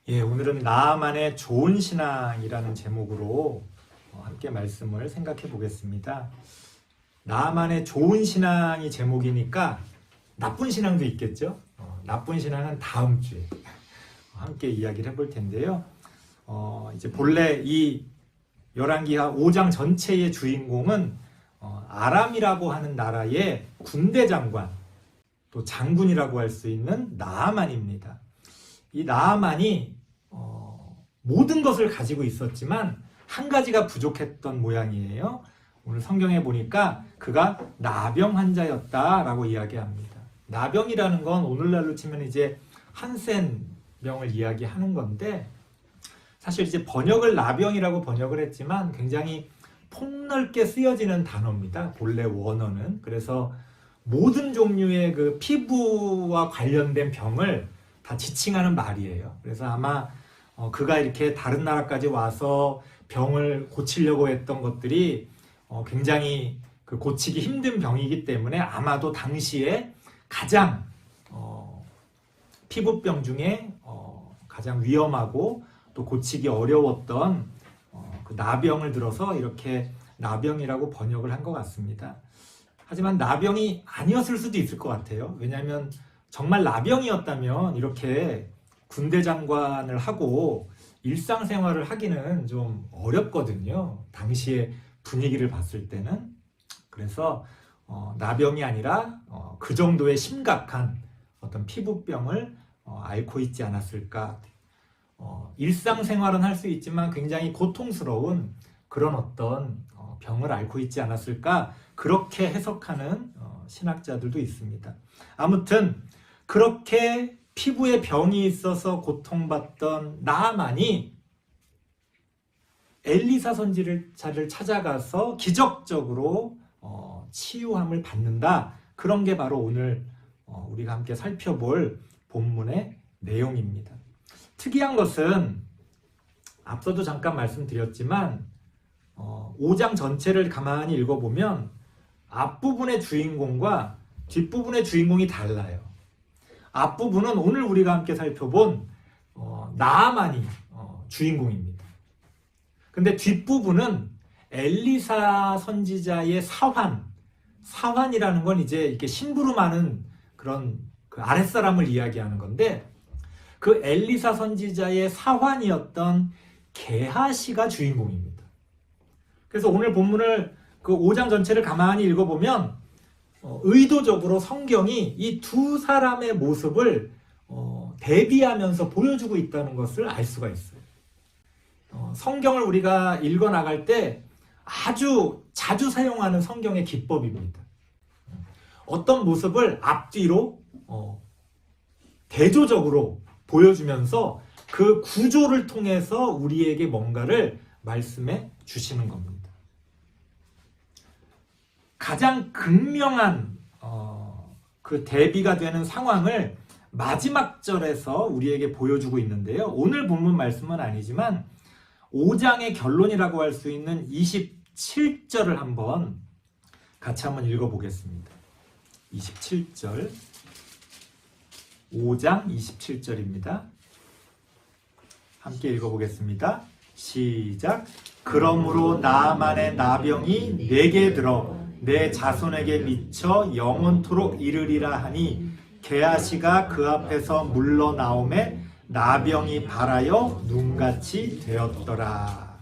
예, 오늘은 나만의 좋은 신앙이라는 제목으로 함께 말씀을 생각해 보겠습니다. 나만의 좋은 신앙이 제목이니까 나쁜 신앙도 있겠죠? 나쁜 신앙은 다음 주에 함께 이야기를 해볼 텐데요. 이제 본래 이 열왕기하 5장 전체의 주인공은 아람이라고 하는 나라의 군대 장관, 또 장군이라고 할 수 있는 나아만입니다. 이 나아만이 모든 것을 가지고 있었지만 한 가지가 부족했던 모양이에요. 오늘 성경에 보니까 그가 나병 환자였다라고 이야기합니다. 나병이라는 건 오늘날로 치면 이제 한센병을 이야기하는 건데, 사실 이제 번역을 나병이라고 번역을 했지만 굉장히 폭넓게 쓰여지는 단어입니다. 본래 원어는. 그래서 모든 종류의 그 피부와 관련된 병을 다 지칭하는 말이에요. 그래서 아마 그가 이렇게 다른 나라까지 와서 병을 고치려고 했던 것들이 굉장히 그 고치기 힘든 병이기 때문에 아마도 당시에 가장 피부병 중에 가장 위험하고 또 고치기 어려웠던 그 나병을 들어서 이렇게 나병이라고 번역을 한 것 같습니다. 하지만 나병이 아니었을 수도 있을 것 같아요. 왜냐하면 정말 나병이었다면 이렇게 군대 장관을 하고 일상생활을 하기는 좀 어렵거든요. 당시의 분위기를 봤을 때는. 그래서 나병이 아니라 그 정도의 심각한 어떤 피부병을 앓고 있지 않았을까. 일상생활은 할 수 있지만 굉장히 고통스러운 그런 어떤 병을 앓고 있지 않았을까. 그렇게 해석하는 신학자들도 있습니다. 아무튼 그렇게 피부에 병이 있어서 고통받던 나아만이 엘리사 선지자를 찾아가서 기적적으로 치유함을 받는다. 그런 게 바로 오늘 우리가 함께 살펴볼 본문의 내용입니다. 특이한 것은 앞서도 잠깐 말씀드렸지만 5장 전체를 가만히 읽어보면 앞부분의 주인공과 뒷부분의 주인공이 달라요. 앞부분은 오늘 우리가 함께 살펴본 나아만이 주인공입니다. 근데 뒷부분은 엘리사 선지자의 사환이라는 건 이제 이렇게 심부름하는 그런 그 아랫사람을 이야기하는 건데, 그 엘리사 선지자의 사환이었던 게하시가 주인공입니다. 그래서 오늘 본문을 그 5장 전체를 가만히 읽어보면 의도적으로 성경이 이 두 사람의 모습을 대비하면서 보여주고 있다는 것을 알 수가 있어요. 성경을 우리가 읽어나갈 때 아주 자주 사용하는 성경의 기법입니다. 어떤 모습을 앞뒤로 대조적으로 보여주면서 그 구조를 통해서 우리에게 뭔가를 말씀해 주시는 겁니다. 가장 극명한 그 대비가 되는 상황을 마지막 절에서 우리에게 보여주고 있는데요. 오늘 본문 말씀은 아니지만 5장의 결론이라고 할 수 있는 27절을 한번 같이 한번 읽어보겠습니다. 27절, 5장 27절입니다. 함께 읽어보겠습니다. 시작. 그러므로 나아만의 나병이 내게 들어 내 자손에게 미쳐 영원토록 이르리라 하니 게하시가 그 앞에서 물러나오매 나병이 발하여 눈같이 되었더라.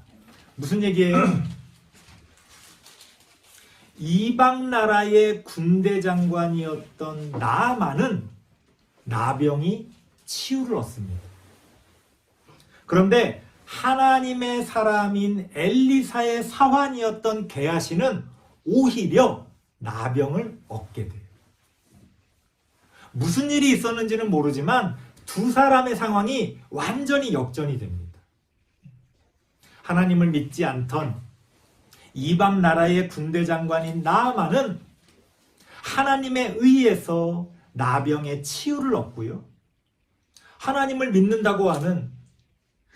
무슨 얘기예요? 이방 나라의 군대 장관이었던 나아만은 나병이 치유를 얻습니다. 그런데 하나님의 사람인 엘리사의 사환이었던 게하시는 오히려 나병을 얻게 돼요. 무슨 일이 있었는지는 모르지만 두 사람의 상황이 완전히 역전이 됩니다. 하나님을 믿지 않던 이방 나라의 군대 장관인 나아만은 하나님에 의해서 나병의 치유를 얻고요. 하나님을 믿는다고 하는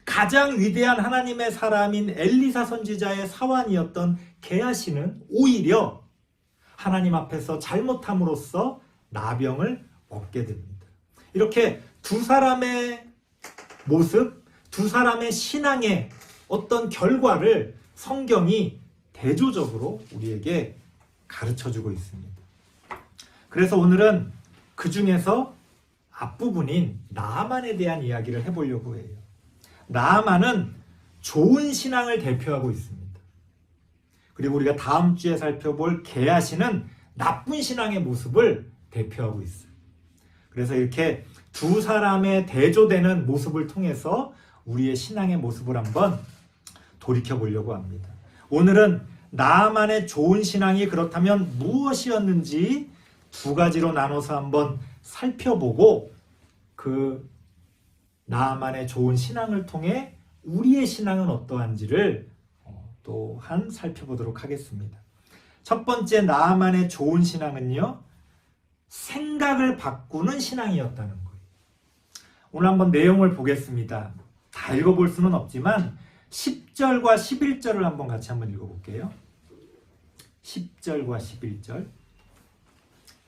가장 위대한 하나님의 사람인 엘리사 선지자의 사환이었던 게하시는 오히려 하나님 앞에서 잘못함으로써 나병을 얻게 됩니다. 이렇게 두 사람의 모습, 두 사람의 신앙의 어떤 결과를 성경이 대조적으로 우리에게 가르쳐주고 있습니다. 그래서 오늘은 그 중에서 앞부분인 나아만에 대한 이야기를 해보려고 해요. 나아만은 좋은 신앙을 대표하고 있습니다. 그리고 우리가 다음 주에 살펴볼 게하시는 나쁜 신앙의 모습을 대표하고 있어요. 그래서 이렇게 두 사람의 대조되는 모습을 통해서 우리의 신앙의 모습을 한번 돌이켜 보려고 합니다. 오늘은 나아만의 좋은 신앙이 그렇다면 무엇이었는지 두 가지로 나눠서 한번 살펴보고 그 나아만의 좋은 신앙을 통해 우리의 신앙은 어떠한지를 또한 살펴보도록 하겠습니다. 첫 번째 나아만의 좋은 신앙은요, 생각을 바꾸는 신앙이었다는 거예요. 오늘 한번 내용을 보겠습니다. 다 읽어볼 수는 없지만 10절과 11절을 한번 같이 한번 읽어볼게요. 10절과 11절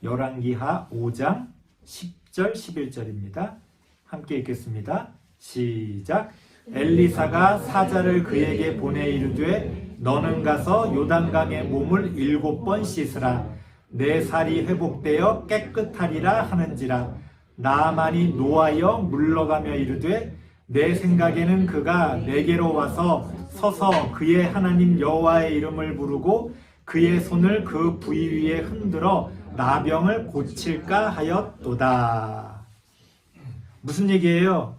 열왕기하 5장 10절 11절입니다. 함께 읽겠습니다. 시작. 엘리사가 사자를 그에게 보내 이르되 너는 가서 요단강에 몸을 7번 씻으라. 내 살이 회복되어 깨끗하리라 하는지라. 나아만이 노하여 물러가며 이르되 내 생각에는 그가 내게로 와서 서서 그의 하나님 여호와의 이름을 부르고 그의 손을 그 부위 위에 흔들어 나병을 고칠까 하였도다. 무슨 얘기예요?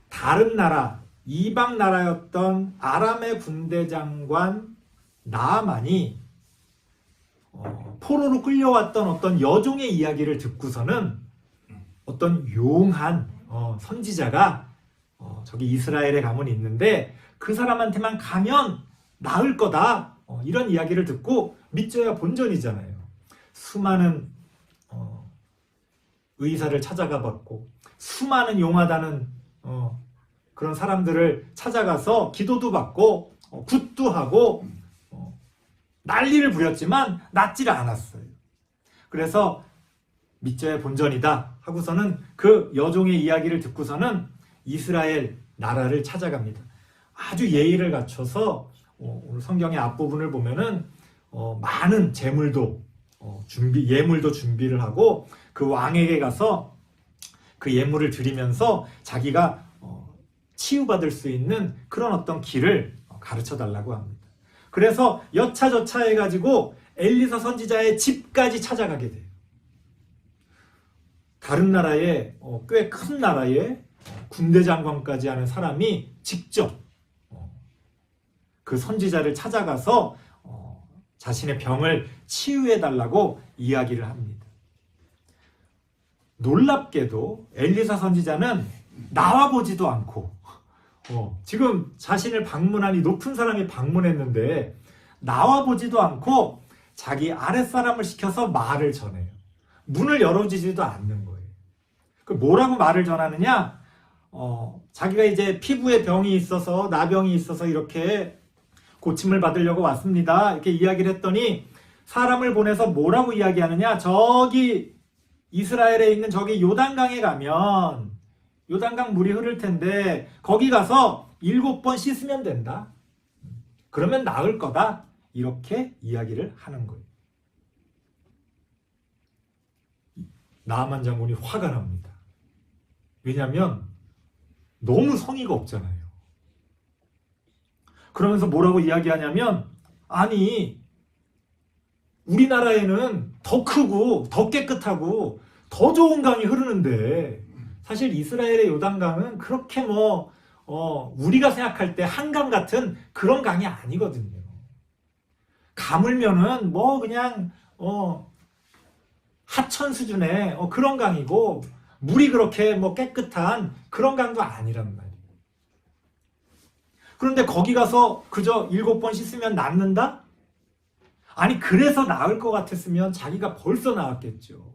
다른 나라, 이방 나라였던 아람의 군대 장관 나아만이 포로로 끌려왔던 어떤 여종의 이야기를 듣고서는 어떤 용한 선지자가 저기 이스라엘에 가면 있는데 그 사람한테만 가면 나을 거다, 이런 이야기를 듣고 믿져야 본전이잖아요. 수많은 의사를 찾아가 봤고 수많은 용하다는 그런 사람들을 찾아가서 기도도 받고 굿도 하고 난리를 부렸지만 낫지를 않았어요. 그래서 믿져야 본전이다 하고서는 그 여종의 이야기를 듣고서는 이스라엘 나라를 찾아갑니다. 아주 예의를 갖춰서 오늘 성경의 앞부분을 보면은 많은 재물도 예물도 준비를 하고 그 왕에게 가서 그 예물을 드리면서 자기가 치유받을 수 있는 그런 어떤 길을 가르쳐 달라고 합니다. 그래서 여차저차 해가지고 엘리사 선지자의 집까지 찾아가게 돼요. 다른 나라의 꽤 큰 나라의 군대 장관까지 하는 사람이 직접 그 선지자를 찾아가서 자신의 병을 치유해 달라고 이야기를 합니다. 놀랍게도 엘리사 선지자는 나와보지도 않고 지금 자신을 방문한 이 높은 사람이 방문했는데 나와보지도 않고 자기 아랫사람을 시켜서 말을 전해요. 문을 열어주지도 않는 거예요. 그 뭐라고 말을 전하느냐? 자기가 이제 피부에 병이 있어서 나병이 있어서 이렇게 고침을 받으려고 왔습니다. 이렇게 이야기를 했더니 사람을 보내서 뭐라고 이야기하느냐? 저기 이스라엘에 있는 저기 요단강에 가면 요단강 물이 흐를 텐데 거기 가서 7번 씻으면 된다. 그러면 나을 거다. 이렇게 이야기를 하는 거예요. 나아만 장군이 화가 납니다. 왜냐하면 너무 성의가 없잖아요. 그러면서 뭐라고 이야기하냐면 아니 우리나라에는 더 크고 더 깨끗하고 더 좋은 강이 흐르는데 사실 이스라엘의 요단강은 그렇게 우리가 생각할 때 한강 같은 그런 강이 아니거든요. 가물면은 그냥 하천 수준의 그런 강이고 물이 그렇게 깨끗한 그런 강도 아니란 말이에요. 그런데 거기 가서 그저 7번 씻으면 낫는다? 아니 그래서 나을 것 같았으면 자기가 벌써 나았겠죠.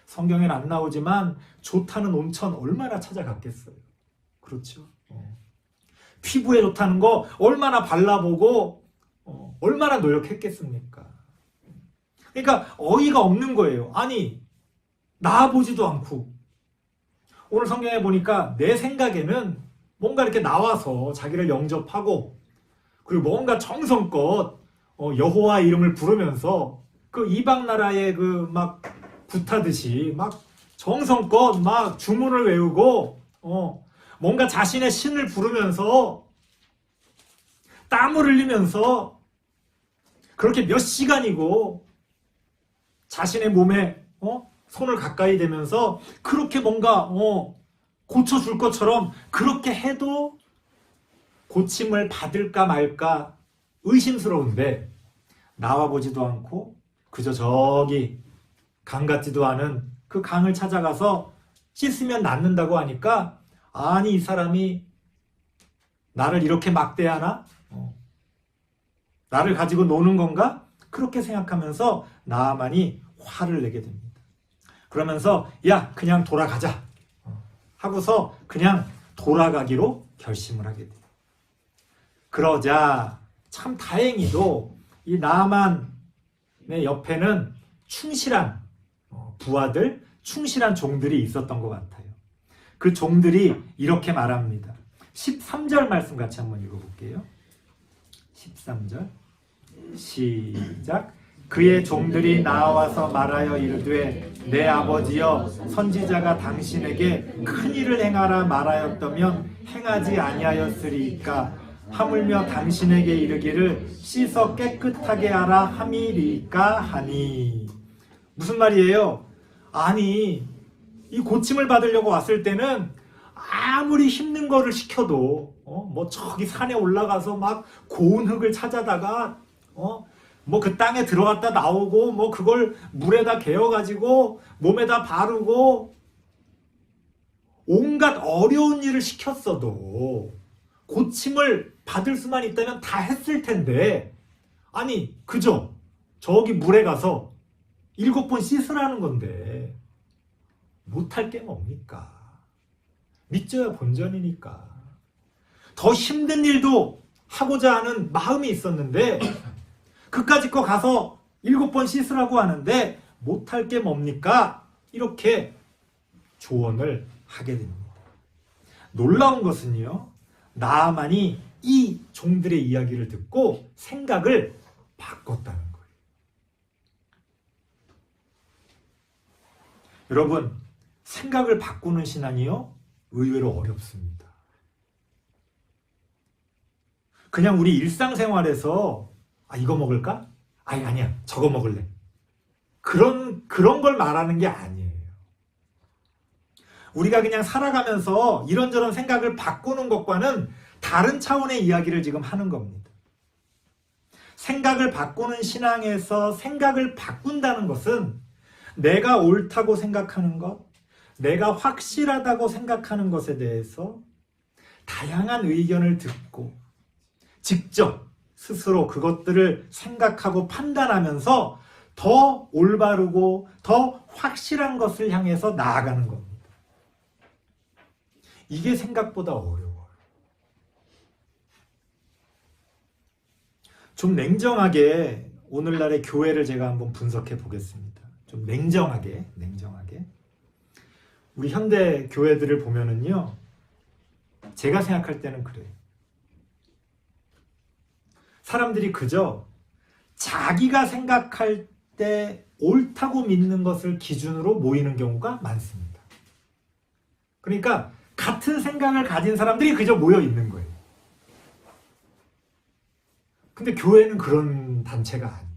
성경엔 안 나오지만 좋다는 온천 얼마나 찾아갔겠어요. 그렇죠. 피부에 좋다는 거 얼마나 발라보고 얼마나 노력했겠습니까? 그러니까 어이가 없는 거예요. 아니 나아보지도 않고 오늘 성경에 보니까 내 생각에는 뭔가 이렇게 나와서 자기를 영접하고 그리고 뭔가 정성껏 여호와 이름을 부르면서 그 이방 나라에 그 막 굿하듯이 막 정성껏 막 주문을 외우고 뭔가 자신의 신을 부르면서 땀을 흘리면서 그렇게 몇 시간이고 자신의 몸에 손을 가까이 대면서 그렇게 뭔가 고쳐줄 것처럼 그렇게 해도 고침을 받을까 말까 의심스러운데 나와보지도 않고 그저 저기 강 같지도 않은 그 강을 찾아가서 씻으면 낫는다고 하니까 아니 이 사람이 나를 이렇게 막대하나? 나를 가지고 노는 건가? 그렇게 생각하면서 나아만이 화를 내게 됩니다. 그러면서 야 그냥 돌아가자 하고서 그냥 돌아가기로 결심을 하게 돼요. 그러자 참 다행히도 이 나아만의 옆에는 충실한 부하들, 충실한 종들이 있었던 것 같아요. 그 종들이 이렇게 말합니다. 13절 말씀 같이 한번 읽어볼게요. 13절 시작. 그의 종들이 나와서 말하여 이르되 내 아버지여 선지자가 당신에게 큰 일을 행하라 말하였다면 행하지 아니하였으리이까 하물며 당신에게 이르기를 씻어 깨끗하게 하라 함이리이까 하니. 무슨 말이에요? 아니 이 고침을 받으려고 왔을 때는 아무리 힘든 거를 시켜도 뭐 저기 산에 올라가서 막 고운 흙을 찾아다가 뭐 그 땅에 들어갔다 나오고 뭐 그걸 물에다 개어가지고 몸에다 바르고 온갖 어려운 일을 시켰어도 고침을 받을 수만 있다면 다 했을 텐데 아니 그저 저기 물에 가서 7번 씻으라는 건데 못할 게 뭡니까? 믿져야 본전이니까. 더 힘든 일도 하고자 하는 마음이 있었는데 그까짓 거 가서 7번 씻으라고 하는데 못할 게 뭡니까? 이렇게 조언을 하게 됩니다. 놀라운 것은요, 나아만이 이 종들의 이야기를 듣고 생각을 바꿨다는 거예요. 여러분, 생각을 바꾸는 신앙이요, 의외로 어렵습니다. 그냥 우리 일상생활에서 이거 먹을까? 아니야. 저거 먹을래. 그런 걸 말하는 게 아니에요. 우리가 그냥 살아가면서 이런저런 생각을 바꾸는 것과는 다른 차원의 이야기를 지금 하는 겁니다. 생각을 바꾸는 신앙에서 생각을 바꾼다는 것은 내가 옳다고 생각하는 것, 내가 확실하다고 생각하는 것에 대해서 다양한 의견을 듣고 직접 스스로 그것들을 생각하고 판단하면서 더 올바르고 더 확실한 것을 향해서 나아가는 겁니다. 이게 생각보다 어려워요. 좀 냉정하게 오늘날의 교회를 제가 한번 분석해 보겠습니다. 좀 냉정하게. 우리 현대 교회들을 보면은요, 제가 생각할 때는 그래요. 사람들이 그저 자기가 생각할 때 옳다고 믿는 것을 기준으로 모이는 경우가 많습니다. 그러니까 같은 생각을 가진 사람들이 그저 모여 있는 거예요. 근데 교회는 그런 단체가 아니에요.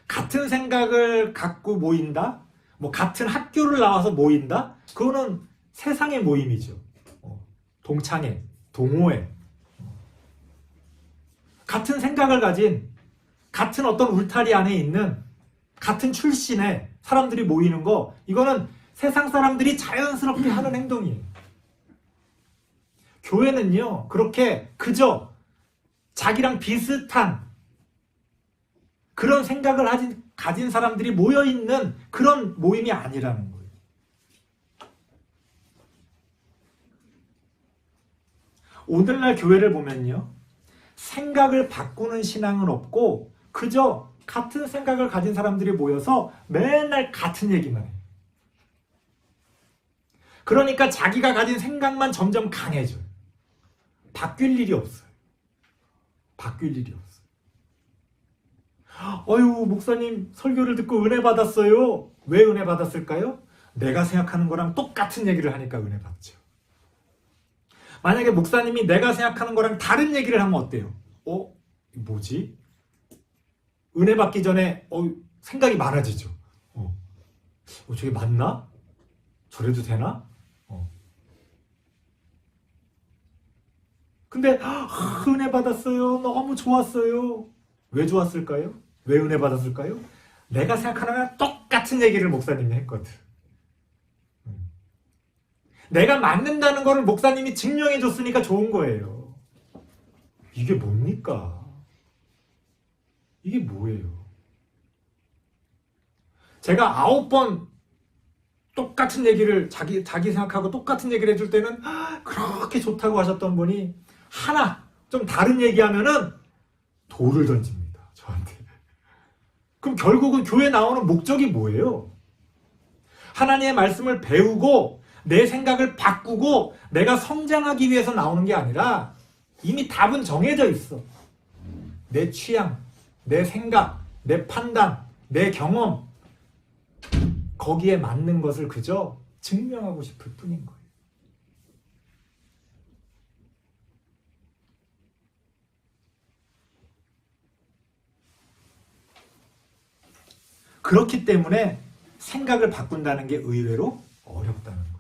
같은 생각을 갖고 모인다? 뭐 같은 학교를 나와서 모인다? 그거는 세상의 모임이죠. 동창회, 동호회. 같은 생각을 가진 같은 어떤 울타리 안에 있는 같은 출신의 사람들이 모이는 거, 이거는 세상 사람들이 자연스럽게 하는 행동이에요. 교회는요, 그렇게 그저 자기랑 비슷한 그런 생각을 가진 사람들이 모여있는 그런 모임이 아니라는 거예요. 오늘날 교회를 보면요, 생각을 바꾸는 신앙은 없고 그저 같은 생각을 가진 사람들이 모여서 맨날 같은 얘기만 해요. 그러니까 자기가 가진 생각만 점점 강해져요. 바뀔 일이 없어요. 바뀔 일이 없어요. 어휴, 목사님 설교를 듣고 은혜 받았어요. 왜 은혜 받았을까요? 내가 생각하는 거랑 똑같은 얘기를 하니까 은혜 받죠. 만약에 목사님이 내가 생각하는 거랑 다른 얘기를 하면 어때요? 뭐지? 은혜 받기 전에 생각이 많아지죠. 저게 맞나? 저래도 되나? 근데 은혜 받았어요. 너무 좋았어요. 왜 좋았을까요? 왜 은혜 받았을까요? 내가 생각하는 거랑 똑같은 얘기를 목사님이 했거든. 내가 맞는다는 거를 목사님이 증명해 줬으니까 좋은 거예요. 이게 뭡니까? 이게 뭐예요? 제가 9번 똑같은 얘기를 자기 생각하고 똑같은 얘기를 해줄 때는 그렇게 좋다고 하셨던 분이 하나 좀 다른 얘기하면은 돌을 던집니다. 저한테. 그럼 결국은 교회 나오는 목적이 뭐예요? 하나님의 말씀을 배우고 내 생각을 바꾸고 내가 성장하기 위해서 나오는 게 아니라 이미 답은 정해져 있어. 내 취향, 내 생각, 내 판단, 내 경험 거기에 맞는 것을 그저 증명하고 싶을 뿐인 거예요. 그렇기 때문에 생각을 바꾼다는 게 의외로 어렵다는 거예요.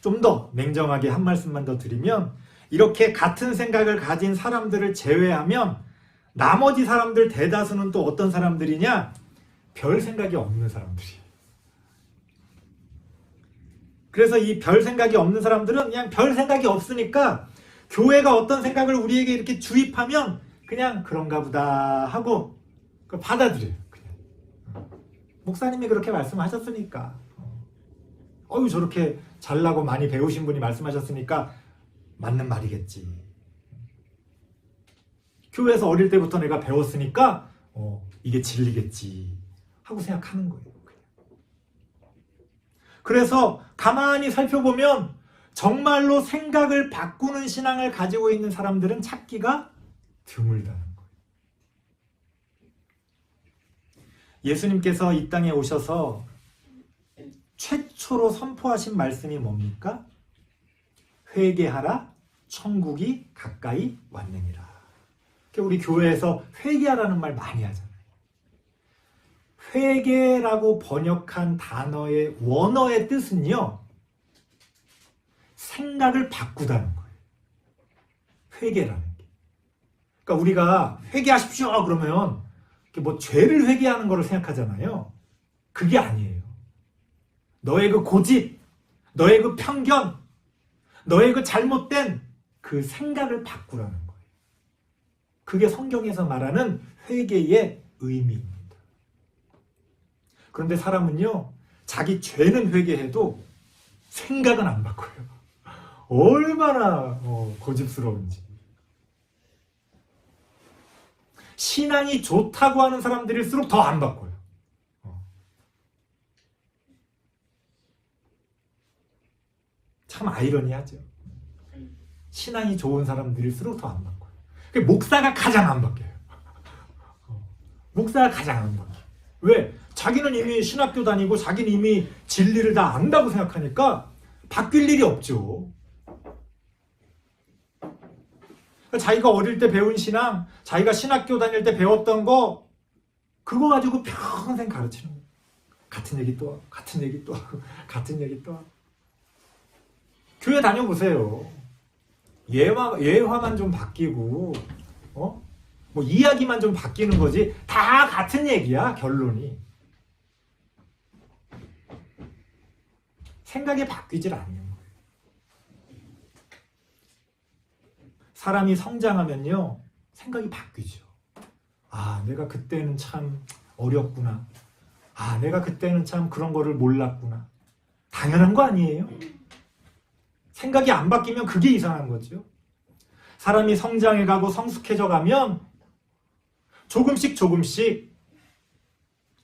좀 더 냉정하게 한 말씀만 더 드리면 이렇게 같은 생각을 가진 사람들을 제외하면 나머지 사람들 대다수는 또 어떤 사람들이냐? 별 생각이 없는 사람들이에요. 그래서 이 별 생각이 없는 사람들은 그냥 별 생각이 없으니까 교회가 어떤 생각을 우리에게 이렇게 주입하면 그냥 그런가 보다 하고 받아들여요. 그냥. 목사님이 그렇게 말씀하셨으니까. 저렇게 잘나고 많이 배우신 분이 말씀하셨으니까 맞는 말이겠지. 교회에서 어릴 때부터 내가 배웠으니까 이게 진리겠지 하고 생각하는 거예요. 그래서 가만히 살펴보면 정말로 생각을 바꾸는 신앙을 가지고 있는 사람들은 찾기가 드물다는 거예요. 예수님께서 이 땅에 오셔서 최초로 선포하신 말씀이 뭡니까? 회개하라, 천국이 가까이 왔느니라. 우리 교회에서 회개하라는 말 많이 하잖아요. 회개라고 번역한 단어의 원어의 뜻은요, 생각을 바꾸다는 거예요. 회개라는 게. 그러니까 우리가 회개하십시오 그러면 뭐 죄를 회개하는 거를 생각하잖아요. 그게 아니에요. 너의 그 고집, 너의 그 편견, 너의 그 잘못된 그 생각을 바꾸라는 거예요. 그게 성경에서 말하는 회개의 의미입니다. 그런데 사람은요, 자기 죄는 회개해도 생각은 안 바꿔요. 얼마나 고집스러운지. 신앙이 좋다고 하는 사람들일수록 더 안 바꿔요. 참 아이러니하죠. 신앙이 좋은 사람들일수록 더 안 바꿔요. 목사가 가장 안 바뀌어요. 목사가 가장 안 바뀌어요. 왜? 자기는 이미 신학교 다니고 자기는 이미 진리를 다 안다고 생각하니까 바뀔 일이 없죠. 자기가 어릴 때 배운 신앙, 자기가 신학교 다닐 때 배웠던 거 그거 가지고 평생 가르치는 거예요. 같은 얘기 또 하고 같은 얘기 또 하고 같은 얘기 또 하고. 교회 다녀보세요. 예화만 좀 바뀌고 뭐 이야기만 좀 바뀌는 거지 다 같은 얘기야. 결론이 생각이 바뀌질 않는 거예요. 사람이 성장하면요 생각이 바뀌죠. 내가 그때는 참 어렸구나. 내가 그때는 참 그런 거를 몰랐구나. 당연한 거 아니에요? 생각이 안 바뀌면 그게 이상한 거죠. 사람이 성장해가고 성숙해져 가면 조금씩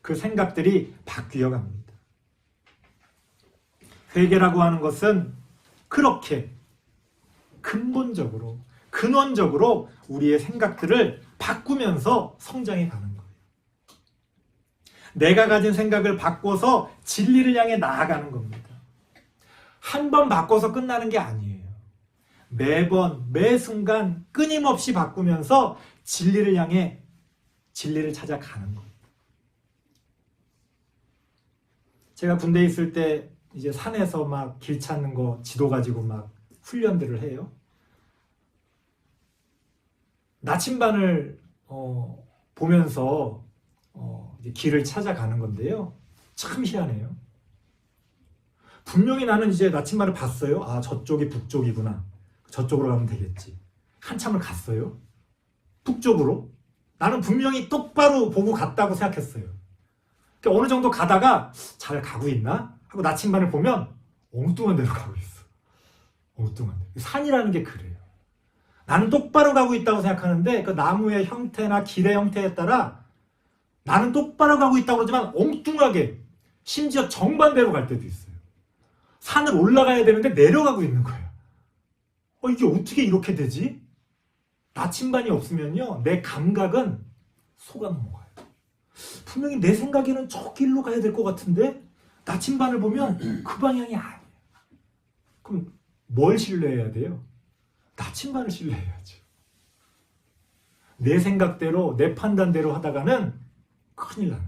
그 생각들이 바뀌어 갑니다. 회개라고 하는 것은 그렇게 근본적으로, 근원적으로 우리의 생각들을 바꾸면서 성장해 가는 거예요. 내가 가진 생각을 바꿔서 진리를 향해 나아가는 겁니다. 한 번 바꿔서 끝나는 게 아니에요. 매번, 매 순간 끊임없이 바꾸면서 진리를 향해 진리를 찾아가는 거예요. 제가 군대에 있을 때 이제 산에서 막 길 찾는 거 지도 가지고 막 훈련들을 해요. 나침반을 보면서 이제 길을 찾아가는 건데요. 참 희한해요. 분명히 나는 이제 나침반을 봤어요. 아, 저쪽이 북쪽이구나. 저쪽으로 가면 되겠지. 한참을 갔어요. 북쪽으로. 나는 분명히 똑바로 보고 갔다고 생각했어요. 그러니까 어느 정도 가다가 잘 가고 있나? 하고 나침반을 보면 엉뚱한 데로 가고 있어. 엉뚱한 데. 산이라는 게 그래요. 나는 똑바로 가고 있다고 생각하는데 그 나무의 형태나 길의 형태에 따라 나는 똑바로 가고 있다고 그러지만 엉뚱하게 심지어 정반대로 갈 때도 있어요. 산을 올라가야 되는데 내려가고 있는 거예요. 이게 어떻게 이렇게 되지? 나침반이 없으면요, 내 감각은 속아 넘어가요. 분명히 내 생각에는 저 길로 가야 될 것 같은데 나침반을 보면 그 방향이 아니에요. 그럼 뭘 신뢰해야 돼요? 나침반을 신뢰해야죠. 내 생각대로, 내 판단대로 하다가는 큰일 나는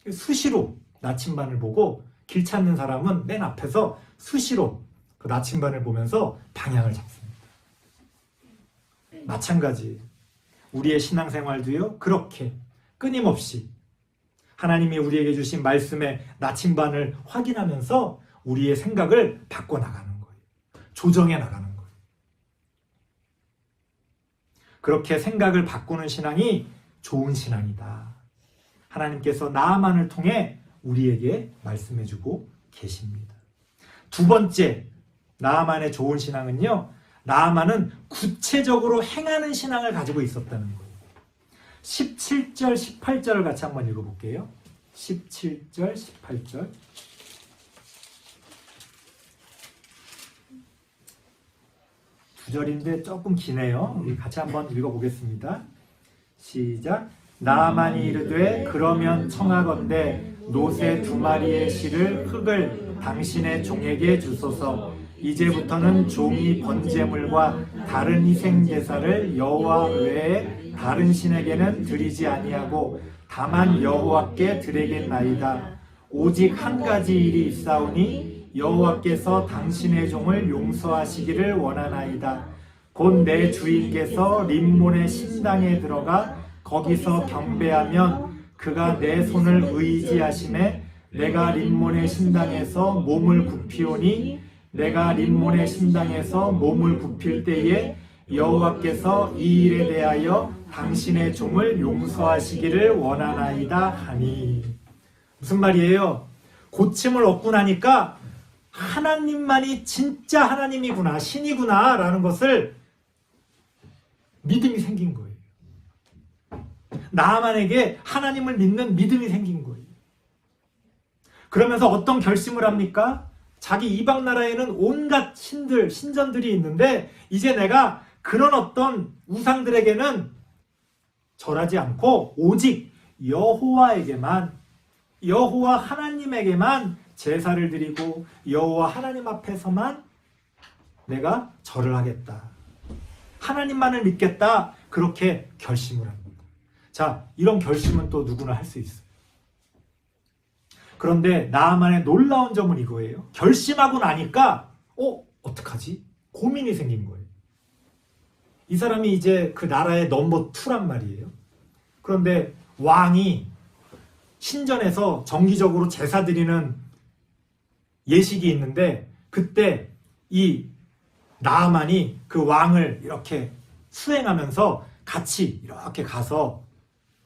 거예요. 수시로 나침반을 보고 길 찾는 사람은 맨 앞에서 수시로 그 나침반을 보면서 방향을 잡습니다. 마찬가지 우리의 신앙생활도요, 그렇게 끊임없이 하나님이 우리에게 주신 말씀의 나침반을 확인하면서 우리의 생각을 바꿔나가는 거예요. 조정해 나가는 거예요. 그렇게 생각을 바꾸는 신앙이 좋은 신앙이다. 하나님께서 나아만을 통해 우리에게 말씀해주고 계십니다. 두 번째, 나아만의 좋은 신앙은요, 나아만은 구체적으로 행하는 신앙을 가지고 있었다는 거예요. 17절, 18절을 같이 한번 읽어볼게요. 17절, 18절. 두 절인데 조금 기네요. 우리 같이 한번 읽어보겠습니다. 시작. 나아만이 이르되 그러면 청하건대 노새 2마리의 실을 흙을 당신의 종에게 주소서. 이제부터는 종이 번제물과 다른 희생제사를 여호와 외에 다른 신에게는 드리지 아니하고 다만 여호와께 드리겠나이다. 오직 한 가지 일이 있사오니 여호와께서 당신의 종을 용서하시기를 원하나이다. 곧 내 주인께서 림몬의 신당에 들어가 거기서 경배하면 그가 내 손을 의지하심에 내가 림몬의 신당에서 몸을 굽히오니 내가 림몬의 신당에서 몸을 굽힐 때에 여호와께서 이 일에 대하여 당신의 종을 용서하시기를 원하나이다 하니. 무슨 말이에요? 고침을 얻고 나니까 하나님만이 진짜 하나님이구나, 신이구나 라는 것을 믿음이 생긴 거예요. 나아만에게 하나님을 믿는 믿음이 생긴 거예요. 그러면서 어떤 결심을 합니까? 자기 이방 나라에는 온갖 신들, 신전들이 있는데 이제 내가 그런 어떤 우상들에게는 절하지 않고 오직 여호와에게만, 여호와 하나님에게만 제사를 드리고 여호와 하나님 앞에서만 내가 절을 하겠다. 하나님만을 믿겠다. 그렇게 결심을 합니다. 자, 이런 결심은 또 누구나 할 수 있어요. 그런데 나아만의 놀라운 점은 이거예요. 결심하고 나니까 어떡하지? 고민이 생긴 거예요. 이 사람이 이제 그 나라의 넘버 2란 말이에요. 그런데 왕이 신전에서 정기적으로 제사 드리는 예식이 있는데 그때 이 나아만이 그 왕을 이렇게 수행하면서 같이 이렇게 가서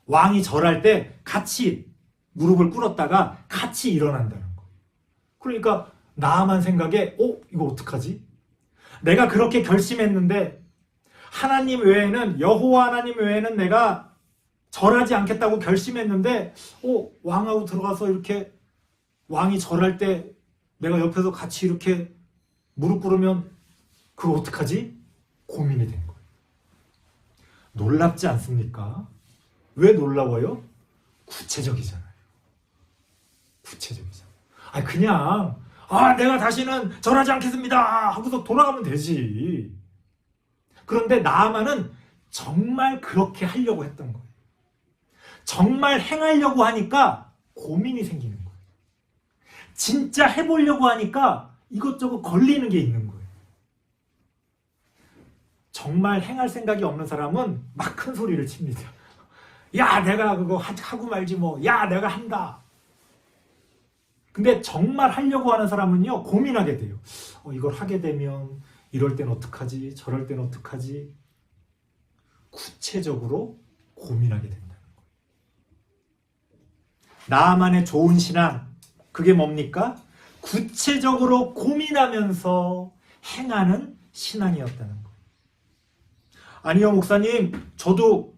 왕이 절할 때 같이 무릎을 꿇었다가 같이 일어난다는 거. 그러니까 나아만 생각에 이거 어떡하지? 내가 그렇게 결심했는데 하나님 외에는, 여호와 하나님 외에는 내가 절하지 않겠다고 결심했는데 왕하고 들어가서 이렇게 왕이 절할 때 내가 옆에서 같이 이렇게 무릎 꿇으면 그거 어떡하지? 고민이 된 거예요. 놀랍지 않습니까? 왜 놀라워요? 구체적이잖아요. 구체적이잖아요. 그냥 내가 다시는 절하지 않겠습니다 하고서 돌아가면 되지. 그런데 나아만은 정말 그렇게 하려고 했던 거예요. 정말 행하려고 하니까 고민이 생기는 거예요. 진짜 해보려고 하니까 이것저것 걸리는 게 있는 거예요. 정말 행할 생각이 없는 사람은 막 큰 소리를 칩니다. 야, 내가 그거 하고 말지 뭐. 야, 내가 한다. 근데 정말 하려고 하는 사람은요, 고민하게 돼요. 이걸 하게 되면 이럴 땐 어떡하지? 저럴 땐 어떡하지? 구체적으로 고민하게 된다는 거예요. 나만의 좋은 신앙, 그게 뭡니까? 구체적으로 고민하면서 행하는 신앙이었다는 거예요. 아니요, 목사님, 저도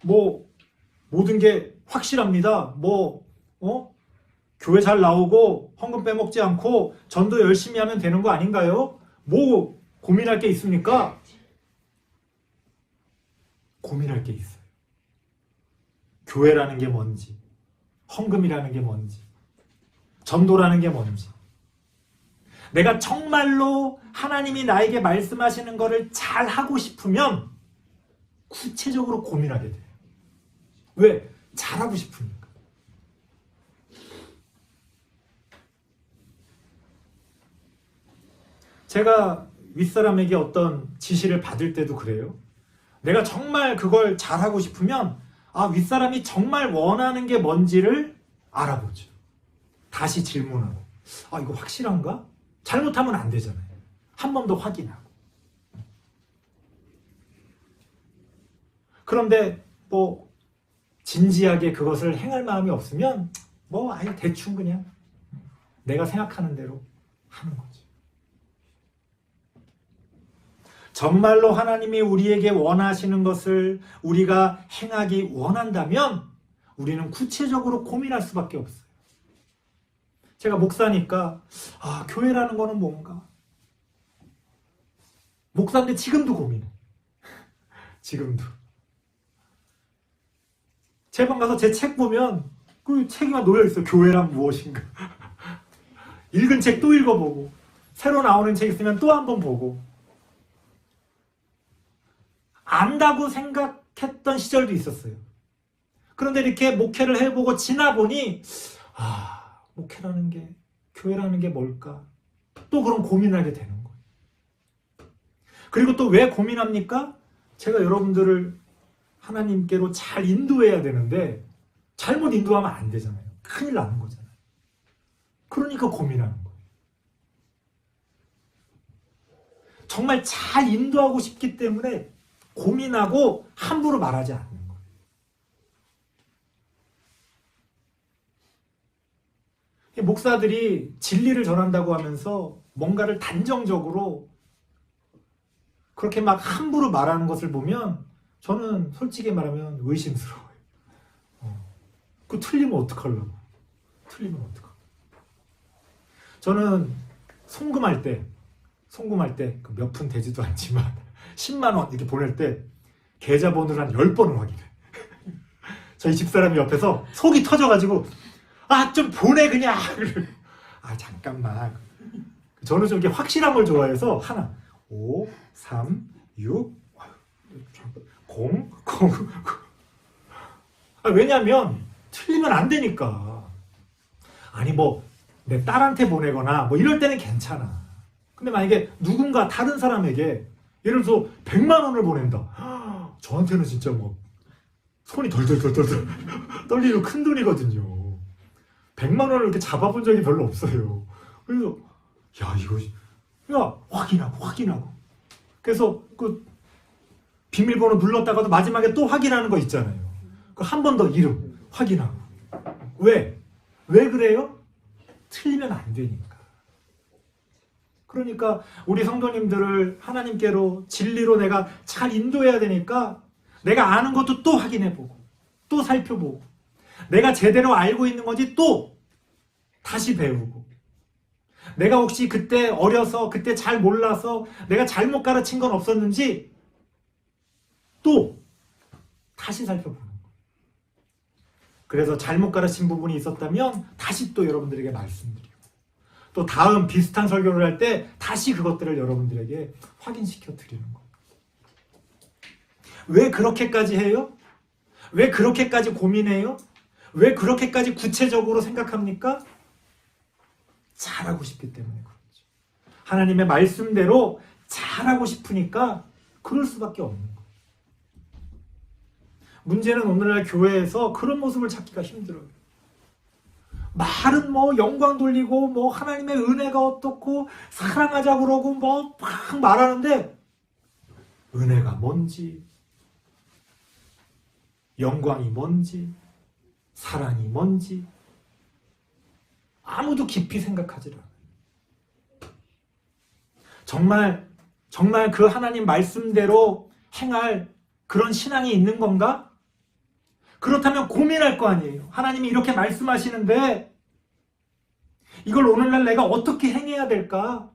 모든 게 확실합니다. 교회 잘 나오고 헌금 빼먹지 않고 전도 열심히 하면 되는 거 아닌가요? 고민할 게 있습니까? 고민할 게 있어요. 교회라는 게 뭔지, 헌금이라는 게 뭔지, 전도라는 게 뭔지. 내가 정말로 하나님이 나에게 말씀하시는 거를 잘 하고 싶으면 구체적으로 고민하게 돼요. 왜? 잘하고 싶으니까. 제가 윗사람에게 어떤 지시를 받을 때도 그래요. 내가 정말 그걸 잘하고 싶으면 윗사람이 정말 원하는 게 뭔지를 알아보죠. 다시 질문하고 이거 확실한가? 잘못하면 안 되잖아요. 한 번 더 확인하고. 그런데 진지하게 그것을 행할 마음이 없으면 아예 대충 그냥 내가 생각하는 대로 하는 거죠. 정말로 하나님이 우리에게 원하시는 것을 우리가 행하기 원한다면 우리는 구체적으로 고민할 수밖에 없어요. 제가 목사니까 교회라는 거는 뭔가? 목사인데 지금도 고민해. 지금도. 제 방 가서 제 책 보면 그 책이 막 놓여있어요. 교회란 무엇인가. 읽은 책 또 읽어보고 새로 나오는 책 있으면 또 한 번 보고 안다고 생각했던 시절도 있었어요. 그런데 이렇게 목회를 해보고 지나보니 목회라는 게, 교회라는 게 뭘까? 또 그런 고민하게 되는 거예요. 그리고 또 왜 고민합니까? 제가 여러분들을 하나님께로 잘 인도해야 되는데 잘못 인도하면 안 되잖아요. 큰일 나는 거잖아요. 그러니까 고민하는 거예요. 정말 잘 인도하고 싶기 때문에 고민하고 함부로 말하지 않는 거예요. 목사들이 진리를 전한다고 하면서 뭔가를 단정적으로 그렇게 막 함부로 말하는 것을 보면 저는 솔직히 말하면 의심스러워요. 그 틀리면 어떡하려고. 틀리면 어떡하려고. 저는 송금할 때 몇 푼 되지도 않지만 10만 원 이렇게 보낼 때 계좌번호를 한 10번을 확인해. 저희 집사람이 옆에서 속이 터져가지고 좀 보내 그냥. 잠깐만. 저는 좀 이렇게 확실한 걸 좋아해서 하나 5, 3, 6 0, 0. 왜냐면 틀리면 안 되니까. 내 딸한테 보내거나 이럴 때는 괜찮아. 근데 만약에 누군가 다른 사람에게 예를 들어서 100만 원을 보낸다. 저한테는 진짜 손이 덜덜덜덜 떨리는 큰 돈이거든요. 100만 원을 이렇게 잡아본 적이 별로 없어요. 그래서 확인하고 그래서 그 비밀번호 눌렀다가도 마지막에 또 확인하는 거 있잖아요. 그 한 번 더 이름 확인하고. 왜 그래요? 틀리면 안 되니까. 그러니까 우리 성도님들을 하나님께로 진리로 내가 잘 인도해야 되니까 내가 아는 것도 또 확인해보고 또 살펴보고 내가 제대로 알고 있는 건지 또 다시 배우고, 내가 혹시 그때 어려서 그때 잘 몰라서 내가 잘못 가르친 건 없었는지 또 다시 살펴보는 거예요. 그래서 잘못 가르친 부분이 있었다면 다시 또 여러분들에게 말씀드리고, 또 다음 비슷한 설교를 할 때 다시 그것들을 여러분들에게 확인시켜 드리는 거예요. 왜 그렇게까지 해요? 왜 그렇게까지 고민해요? 왜 그렇게까지 구체적으로 생각합니까? 잘하고 싶기 때문에 그렇죠. 하나님의 말씀대로 잘하고 싶으니까 그럴 수밖에 없는 거예요. 문제는 오늘날 교회에서 그런 모습을 찾기가 힘들어요. 말은 뭐 영광 돌리고 뭐 하나님의 은혜가 어떻고 사랑하자 그러고 뭐 막 말하는데 은혜가 뭔지, 영광이 뭔지, 사랑이 뭔지 아무도 깊이 생각하지 않아요. 정말 그 하나님 말씀대로 행할 그런 신앙이 있는 건가? 그렇다면 고민할 거 아니에요. 하나님이 이렇게 말씀하시는데 이걸 오늘날 내가 어떻게 행해야 될까?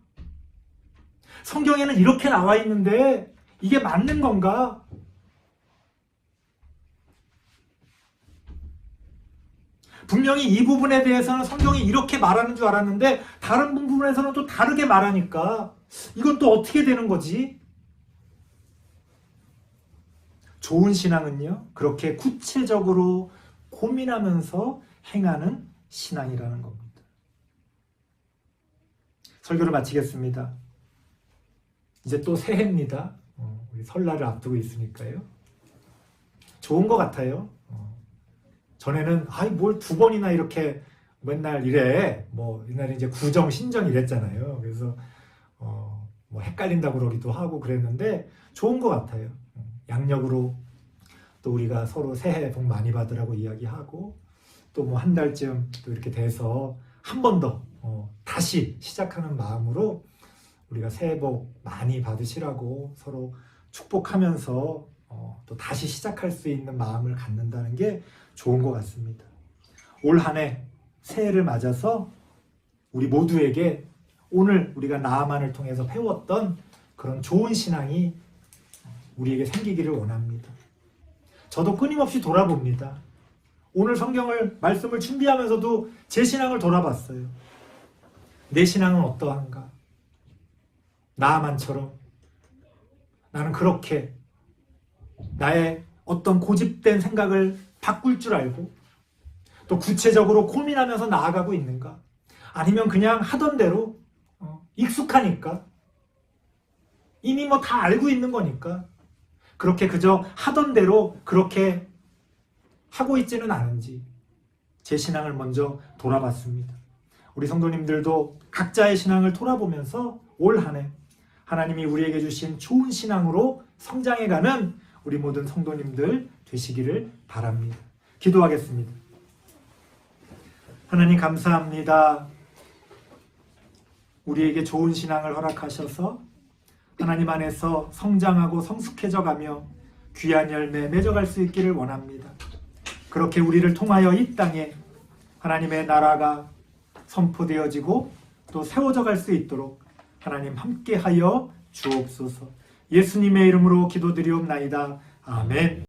성경에는 이렇게 나와 있는데 이게 맞는 건가? 분명히 이 부분에 대해서는 성경이 이렇게 말하는 줄 알았는데 다른 부분에서는 또 다르게 말하니까 이건 또 어떻게 되는 거지? 좋은 신앙은요, 그렇게 구체적으로 고민하면서 행하는 신앙이라는 겁니다. 설교를 마치겠습니다. 이제 또 새해입니다. 우리 설날을 앞두고 있으니까요. 좋은 것 같아요. 전에는 뭘 2번이나 이렇게 맨날 이래. 뭐 옛날에 이제 구정, 신정 이랬잖아요. 그래서 뭐 헷갈린다고 그러기도 하고 그랬는데 좋은 것 같아요. 양력으로 또 우리가 서로 새해 복 많이 받으라고 이야기하고 또 뭐 한 달쯤 또 이렇게 돼서 한 번 더 다시 시작하는 마음으로 우리가 새해 복 많이 받으시라고 서로 축복하면서 또 다시 시작할 수 있는 마음을 갖는다는 게 좋은 것 같습니다. 올 한 해 새해를 맞아서 우리 모두에게 오늘 우리가 나아만을 통해서 배웠던 그런 좋은 신앙이 우리에게 생기기를 원합니다. 저도 끊임없이 돌아봅니다. 오늘 말씀을 준비하면서도 제 신앙을 돌아봤어요. 내 신앙은 어떠한가? 나아만처럼 나는 그렇게 나의 어떤 고집된 생각을 바꿀 줄 알고 또 구체적으로 고민하면서 나아가고 있는가? 아니면 그냥 하던 대로 익숙하니까 이미 뭐 다 알고 있는 거니까 그렇게 그저 하던 대로 그렇게 하고 있지는 않은지 제 신앙을 먼저 돌아봤습니다. 우리 성도님들도 각자의 신앙을 돌아보면서 올 한 해 하나님이 우리에게 주신 좋은 신앙으로 성장해가는 우리 모든 성도님들 되시기를 바랍니다. 기도하겠습니다. 하나님 감사합니다. 우리에게 좋은 신앙을 허락하셔서 하나님 안에서 성장하고 성숙해져 가며 귀한 열매 맺어갈 수 있기를 원합니다. 그렇게 우리를 통하여 이 땅에 하나님의 나라가 선포되어지고 또 세워져 갈 수 있도록 하나님 함께하여 주옵소서. 예수님의 이름으로 기도드리옵나이다. 아멘.